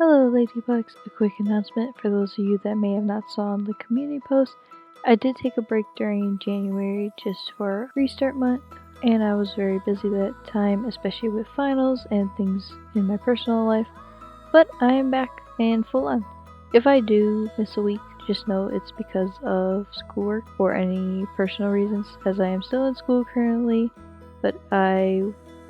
Hello ladybugs, a quick announcement for those of you that may have not saw on the community post. I did take a break during January just for restart month, and I was very busy that time, especially with finals and things in my personal life, but I am back and full on. If I do miss a week, just know it's because of schoolwork or any personal reasons, as I am still in school currently, but I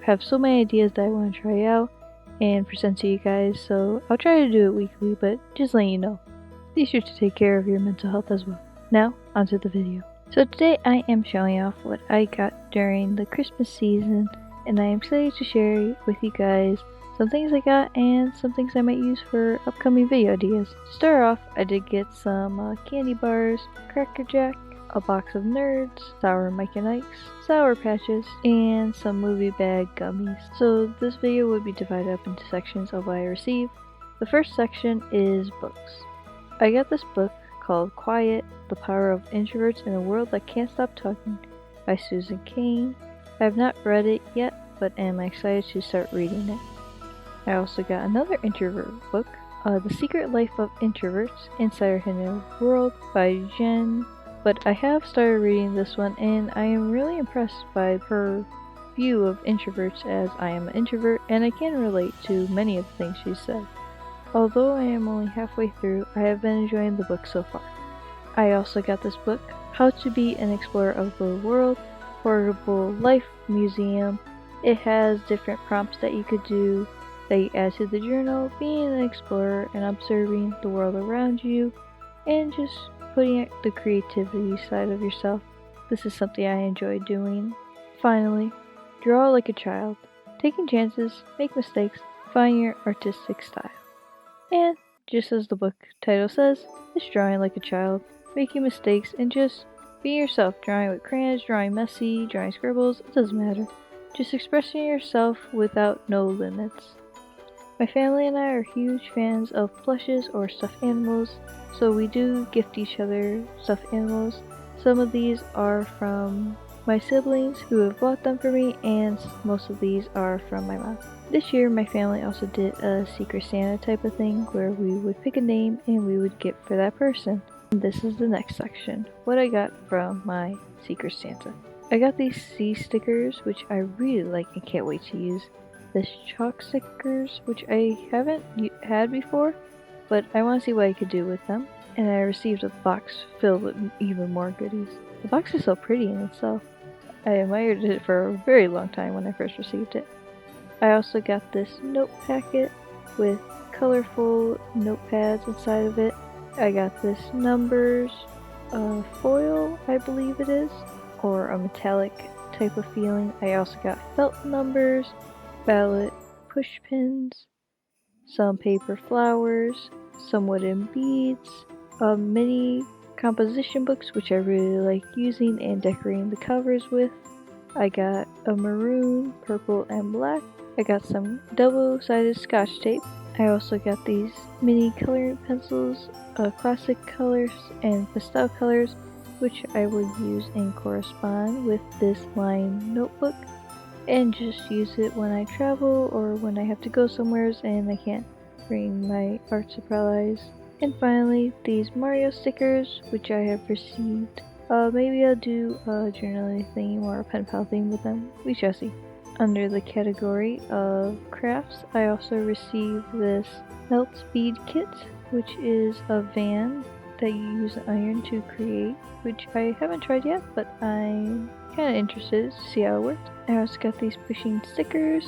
have so many ideas that I want to try out and present to you guys, so I'll try to do it weekly, but just letting you know. Be sure to take care of your mental health as well. Now, onto the video. So today I am showing off what I got during the Christmas season, and I am excited to share with you guys some things I got and some things I might use for upcoming video ideas. To start off, I did get some candy bars, Cracker Jack, a box of Nerds, Sour Mike and Ike's, Sour Patches, and some movie bag gummies. So this video would be divided up into sections of what I received. The first section is books. I got this book called Quiet, The Power of Introverts in a World That Can't Stop Talking by Susan Cain. I have not read it yet, but am excited to start reading it. I also got another introvert book, The Secret Life of Introverts, Inside Our Hidden World by Jen. But I have started reading this one, and I am really impressed by her view of introverts, as I am an introvert and I can relate to many of the things she said. Although I am only halfway through, I have been enjoying the book so far. I also got this book, How to Be an Explorer of the World, Portable Life Museum. It has different prompts that you could do that you add to the journal, being an explorer and observing the world around you, and just putting out the creativity side of yourself. This is something I enjoy doing. Finally, draw like a child. Taking chances, make mistakes, find your artistic style. And just as the book title says, it's drawing like a child, making mistakes, and just being yourself, drawing with crayons, drawing messy, drawing scribbles, it doesn't matter. Just expressing yourself without no limits. My family and I are huge fans of plushes or stuffed animals, so we do gift each other stuffed animals. Some of these are from my siblings who have bought them for me, and most of these are from my mom. This year my family also did a Secret Santa type of thing where we would pick a name and we would gift for that person. And this is the next section, what I got from my Secret Santa. I got these sea stickers, which I really like and can't wait to use. This chalk stickers, which I haven't had before, but I want to see what I could do with them. And I received a box filled with even more goodies. The box is so pretty in itself. I admired it for a very long time when I first received it. I also got this note packet with colorful notepads inside of it. I got this numbers foil, I believe it is, or a metallic type of feeling. I also got felt numbers, ballot push pins, some paper flowers, some wooden beads, mini composition books, which I really like using and decorating the covers with. I got a maroon, purple, and black. I got some double-sided scotch tape. I also got these mini coloring pencils, classic colors and pastel colors, which I will use and correspond with this lined notebook, and just use it when I travel or when I have to go somewhere and I can't bring my art supplies. And finally, these Mario stickers, which I have received. Maybe I'll do a journaling theme or a pen pal theme with them. We shall see. Under the category of crafts, I also received this melt bead kit, which is a van that you use iron to create, which I haven't tried yet, but I'm kind of interested to see how it works. I also got these pushing stickers,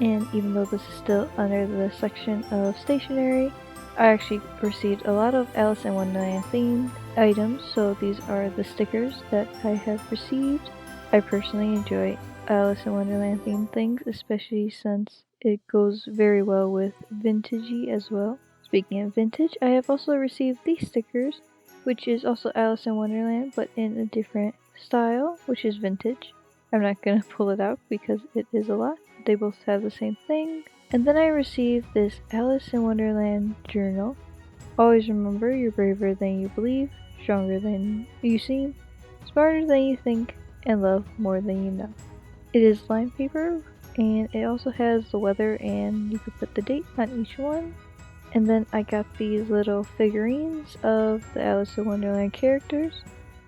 and even though this is still under the section of stationery, I actually received a lot of Alice in Wonderland themed items, so these are the stickers that I have received. I personally enjoy Alice in Wonderland themed things, especially since it goes very well with vintagey as well. Speaking of vintage, I have also received these stickers, which is also Alice in Wonderland, but in a different style, which is vintage. I'm not going to pull it out because it is a lot. They both have the same thing. And then I received this Alice in Wonderland journal. Always remember, you're braver than you believe, stronger than you seem, smarter than you think, and love more than you know. It is lined paper and it also has the weather and you can put the date on each one. And then I got these little figurines of the Alice in Wonderland characters.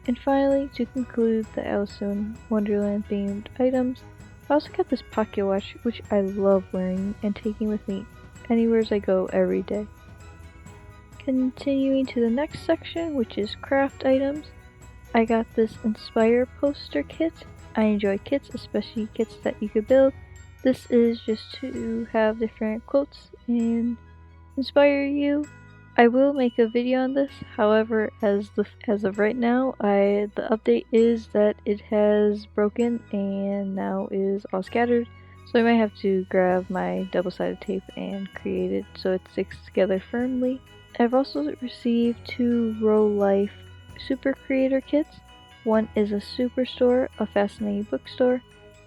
And finally, to conclude the Alice in Wonderland themed items, I also got this pocket watch, which I love wearing and taking with me anywhere I go every day. Continuing to the next section, which is craft items, I got this Inspire poster kit. I enjoy kits, especially kits that you could build. This is just to have different quotes and inspire you. I will make a video on this, however, as of right now, the update is that it has broken and now is all scattered, so I might have to grab my double-sided tape and create it so it sticks together firmly. I've also received 2 Row Life Super Creator kits. One is a superstore, a fascinating bookstore,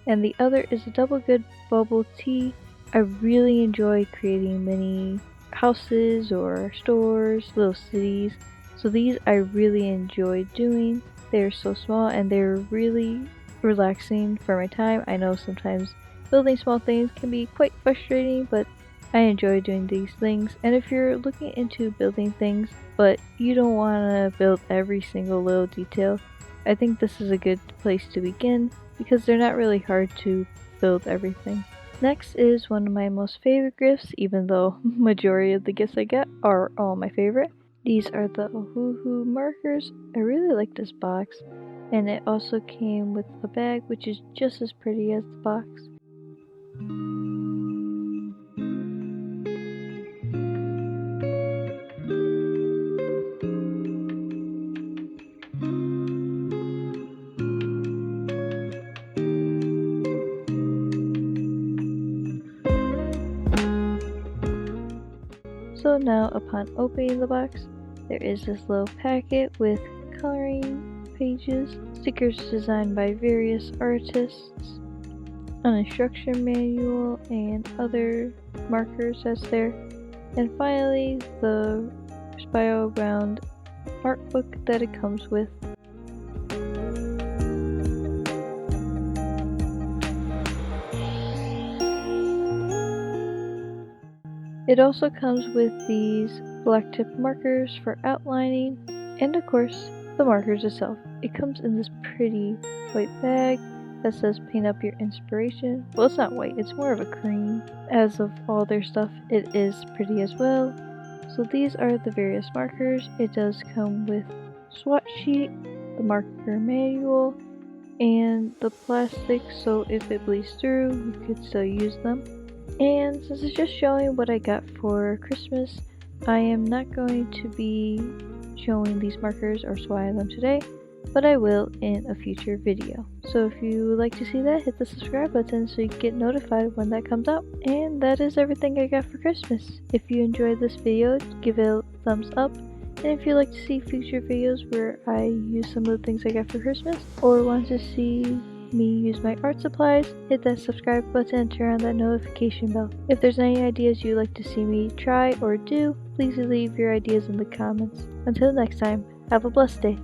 and the other is a double good bubble tea. I really enjoy creating mini houses or stores, little cities, so these I really enjoy doing. They're so small and they're really relaxing for my time. I know sometimes building small things can be quite frustrating, but I enjoy doing these things. And if you're looking into building things but you don't want to build every single little detail, I think this is a good place to begin because they're not really hard to build everything. Next is one of my most favorite gifts, even though majority of the gifts I get are all my favorite. These are the Ohuhu markers. I really like this box, and it also came with a bag which is just as pretty as the box. So now, upon opening the box, there is this little packet with coloring pages, stickers designed by various artists, an instruction manual, and other markers that's there, and finally the spiral bound art book that it comes with. It also comes with these black tip markers for outlining, and of course, the markers itself. It comes in this pretty white bag that says paint up your inspiration. Well, it's not white, it's more of a cream. As of all their stuff, it is pretty as well. So these are the various markers. It does come with swatch sheet, the marker manual, and the plastic, so if it bleeds through, you could still use them. And since it's just showing what I got for Christmas, I am not going to be showing these markers or swatching them today, but I will in a future video. So if you would like to see that, hit the subscribe button so you get notified when that comes out. And that is everything I got for Christmas. If you enjoyed this video, give it a thumbs up. And if you'd like to see future videos where I use some of the things I got for Christmas, or want to see me use my art supplies, hit that subscribe button and turn on that notification bell. If there's any ideas you'd like to see me try or do, please leave your ideas in the comments. Until next time, have a blessed day.